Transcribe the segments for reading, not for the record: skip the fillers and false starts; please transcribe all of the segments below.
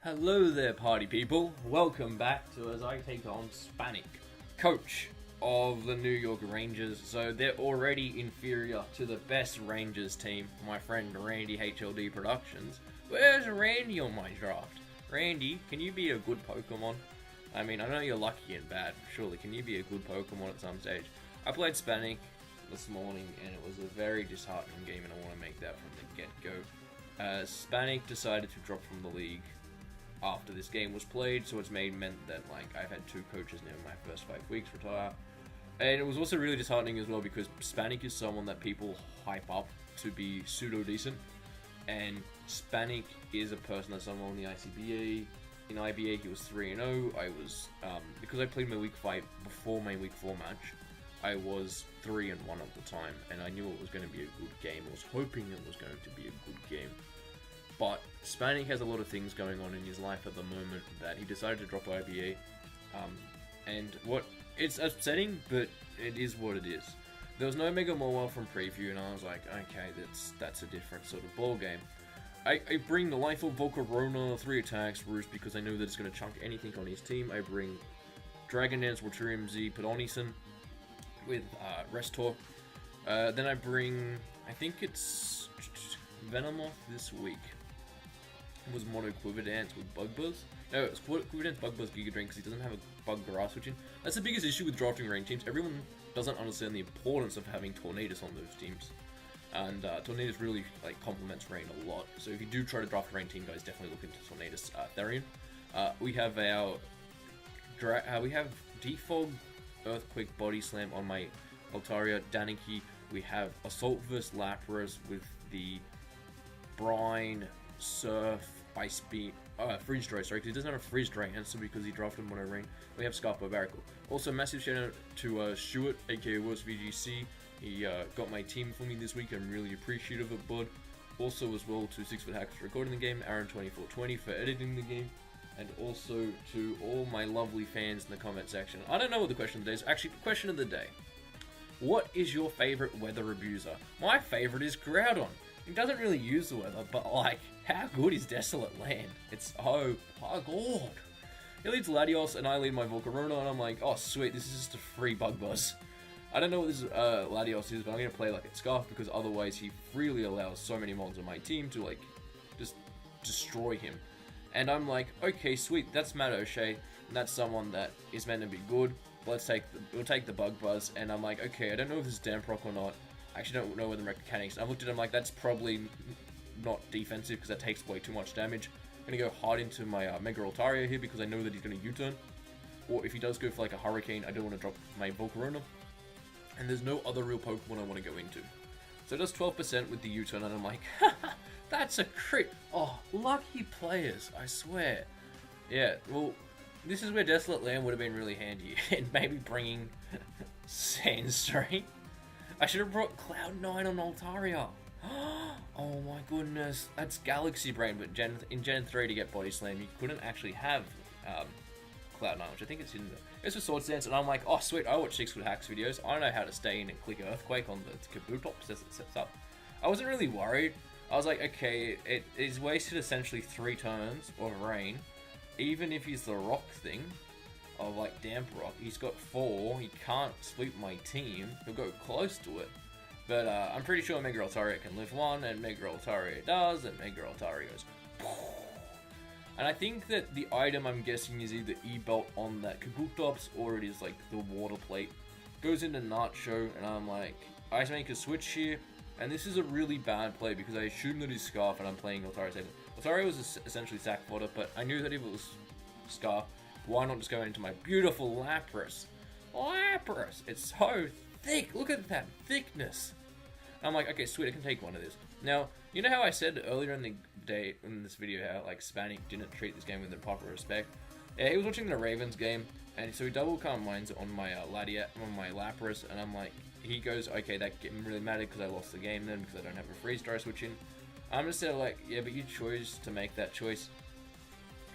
Hello there, party people. Welcome back to as I take on Spanik, coach of the New York Rangers. So they're already inferior to the best Rangers team, my friend Randy HLD Productions. Where's Randy on my draft? Randy, can you be a good Pokemon? I mean, I know you're lucky and bad, but surely can you be a good Pokemon at some stage? I played Spanik this morning and it was a very disheartening game, and I want to make that from the get-go. Spanik decided to drop from the league after this game was played, so it's meant that I've had two coaches now in my first 5 weeks retire. And it was also really disheartening as well because Spanik is someone that people hype up to be pseudo decent, and Spanik is a person that's on the ICBA. In IBA he was 3-0. I was because I played my week 5 before my week 4 match, I was 3-1 at the time, and I knew it was going to be a good game. I was hoping it was going to be a good game. But Spanik has a lot of things going on in his life at the moment that he decided to drop IBA, and it's upsetting, but it is what it is. There was no Mega Mobile from preview, and I was like, okay, that's a different sort of ball game. I bring the Life-Orb Volcarona, 3 attacks, Roost, because I know that it's going to chunk anything on his team. I bring Dragon Dance, Waturium Z, Podonison with Restor. Then I bring, I think it's Venomoth this week. Was Mono Quiver Dance with Bug Buzz. No, it's Quiver Dance, Bug Buzz, Giga Drain, because he doesn't have a Bug Grass switching. That's the biggest issue with drafting rain teams. Everyone doesn't understand the importance of having Tornadus on those teams. And Tornadus really complements Rain a lot. So if you do try to draft a Rain team, guys, definitely look into Tornadus Therian. We have our Defog, Earthquake, Body Slam on my Altaria, Daniki. We have Assault vs Lapras with the Brine, Surf, Ice Beam, Freeze Dry, sorry, because he doesn't have a Freeze Dry answer because he drafted Mono Rain. We have Scarf Barbarical. Also, massive shout out to Stuart, aka Worst VGC. He got my team for me this week. I'm really appreciative of bud. Also, as well, to 6 Foot Hacks for recording the game, Aaron2420 for editing the game, and also to all my lovely fans in the comment section. I don't know what the question of the day is. Actually, the question of the day: what is your favorite weather abuser? My favorite is Groudon. He doesn't really use the weather, but how good is Desolate Land? It's oh my god. He leads Latios and I lead my Volcarona, and I'm like, oh sweet, this is just a free Bug Buzz. I don't know what this Latios is, but I'm gonna play like it's Scarf because otherwise he freely allows so many mons on my team to just destroy him. And I'm like, okay, sweet, that's Matt O'Shea, and that's someone that is meant to be good. We'll take the Bug Buzz, and I'm like, okay, I don't know if this is Damp Rock or not. I actually don't know what the mechanics. I looked at him like, that's probably not defensive because that takes way too much damage. I'm going to go hard into my Mega Altaria here because I know that he's going to U-turn. Or if he does go for a Hurricane, I don't want to drop my Volcarona. And there's no other real Pokemon I want to go into. So it does 12% with the U-turn, and I'm like, haha, that's a crit. Oh, lucky players, I swear. Yeah, well, this is where Desolate Land would have been really handy. And maybe bringing Sandstream. I should have brought Cloud9 on Altaria. Oh my goodness. That's Galaxy Brain, but in Gen 3 to get Body Slam, you couldn't actually have Cloud9, which I think it's in the... It's for Sword Dance, and I'm like, oh sweet, I watch 6 Foot Hacks videos. I know how to stay in and click Earthquake on the Kabutops as it sets up. I wasn't really worried. I was like, okay, it is wasted essentially 3 turns of Rain. Even if he's the Rock thing, of Damp Rock, he's got 4, he can't sweep my team, he'll go close to it, but I'm pretty sure Mega Altaria can live 1, and Mega Altaria does, and Mega Altaria goes and I think that the item I'm guessing is either E-Belt on that Kabutops, or it is the Water Plate. Goes into Nacho, and I'm like, I make a switch here, and this is a really bad play because I assume that he's Scarf and I'm playing Altaria second. Altaria was essentially sack fodder, but I knew that if it was Scarf, why not just go into my beautiful Lapras? Lapras! It's so thick! Look at that thickness! I'm like, okay, sweet, I can take one of this. Now, you know how I said earlier in the day, in this video, how Spanik didn't treat this game with the proper respect? Yeah, he was watching the Ravens game, and so he double calm mines on my Lapras, and I'm like, he goes, okay, that getting really mad because I lost the game then, because I don't have a freeze dry switch in. I'm just there like, yeah, but you chose to make that choice.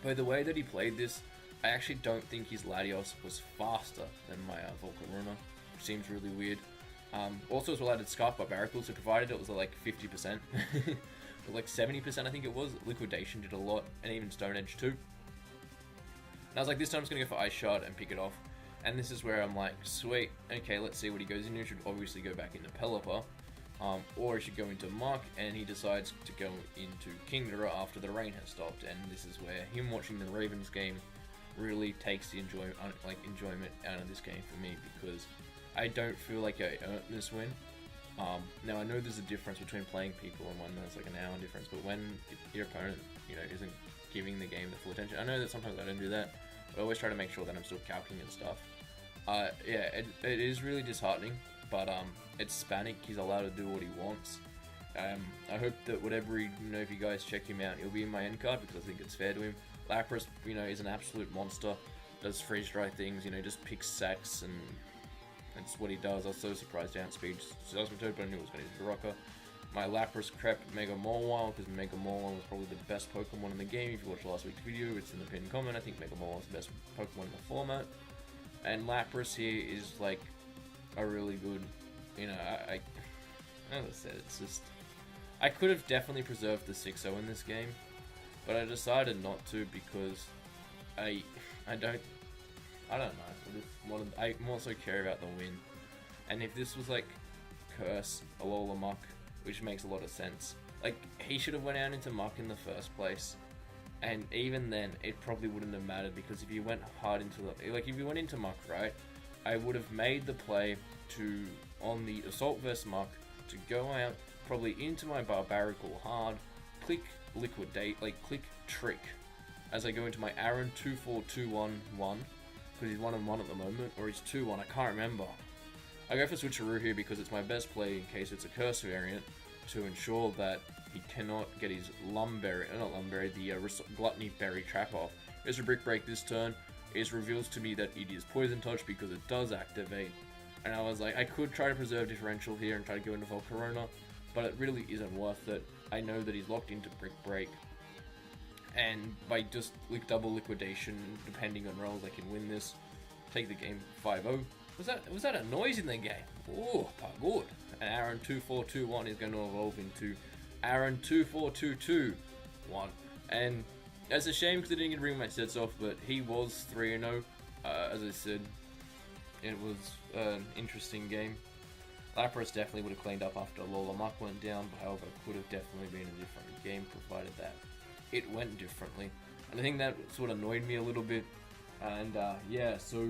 By the way that he played this, I actually don't think his Latios was faster than my Volcarona, which seems really weird. Also, as well, I added Scarf Barbarical, so provided it was 50%, like 70% I think it was. Liquidation did a lot, and even Stone Edge too. And I was like, this time I'm just going to go for Ice Shard and pick it off. And this is where I'm like, sweet, okay, let's see what he goes into. He should obviously go back into Pelipper. Or he should go into Muck, and he decides to go into Kingdra after the rain has stopped. And this is where him watching the Ravens game really takes the enjoyment out of this game for me, because I don't feel like I earned this win. Now I know there's a difference between playing people and when there's like an hour difference, but when your opponent, isn't giving the game the full attention, I know that sometimes I don't do that, but I always try to make sure that I'm still calcing and stuff. Yeah, it is really disheartening, but it's Spanik. He's allowed to do what he wants. I hope that whatever if you guys check him out, he'll be in my end card, because I think it's fair to him. Lapras, is an absolute monster. Does freeze dry things, just picks sacks, and that's what he does. I was so surprised outspeed Toad, but I knew it was going to be Rocker. My Lapras crept Mega Mawile, because Mega Mawile was probably the best Pokemon in the game. If you watched last week's video, it's in the pinned comment. I think Mega Mawile is the best Pokemon in the format. And Lapras here is like a really good, as I said, it's just, I could have definitely preserved the 6-0 in this game, but I decided not to, because I don't know, I more so care about the win. And if this was like Curse, Alola Muck, which makes a lot of sense, like, he should have went out into Muck in the first place. And even then, it probably wouldn't have mattered, because if you went hard into if you went into Muck, right, I would have made the play on the Assault vs Muck, to go out, probably into my Barbarical hard, click Liquidate, click Trick, as I go into my Aaron 2-4-2-1-1, because he's 1-1 at the moment, or he's 2-1, I can't remember. I go for Switcheroo here because it's my best play in case it's a Curse variant, to ensure that he cannot get his Gluttony Berry trap off. There's a Brick Break this turn. It reveals to me that it is Poison Touch because it does activate. And I was like, I could try to preserve differential here and try to go into Volcarona, but it really isn't worth it. I know that he's locked into Brick Break, and by just double liquidation, depending on rolls, I can win this, take the game 5-0. Was that a noise in the game? Oh, good. And Aaron 2-4-2-1 is going to evolve into Aaron 2-4-2-2-1. And that's a shame because I didn't get to bring my sets off, but he was 3-0. As I said, it was an interesting game. Lapras definitely would have cleaned up after Alola Muck went down, but however, it could have definitely been a different game, provided that it went differently. And I think that sort of annoyed me a little bit. And yeah, so,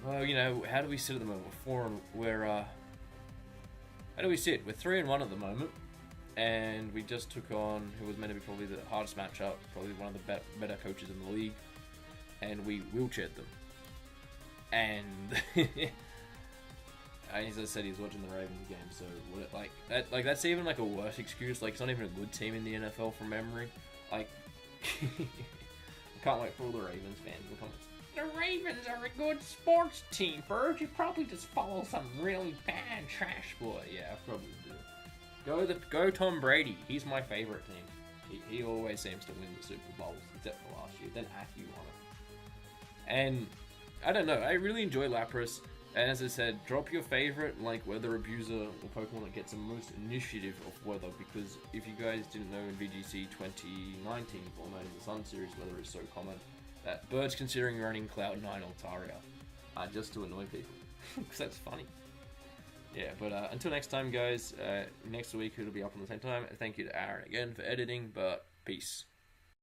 well, how do we sit at the moment? How do we sit? We're 3-1 at the moment, and we just took on who was meant to be probably the hardest matchup, probably one of the better coaches in the league, and we wheelchaired them. And as I said, he's watching the Ravens game, so that's even like a worse excuse. Like, it's not even a good team in the NFL from memory. Like, I can't wait for all the Ravens fans to come. The Ravens are a good sports team, Bird. You probably just follow some really bad trash boy. Yeah, I probably do. Go Tom Brady. He's my favorite team. He always seems to win the Super Bowls, except for last year. Then Aki won it. And I don't know. I really enjoy Lapras. And as I said, drop your favorite, Weather Abuser or Pokemon that gets the most initiative of Weather, because if you guys didn't know, in VGC 2019 format in the Sun Series, Weather is so common that Bird's considering running Cloud9 Altaria, just to annoy people, because that's funny. Yeah, but until next time, guys, next week it'll be up on the same time. Thank you to Aaron again for editing, but peace.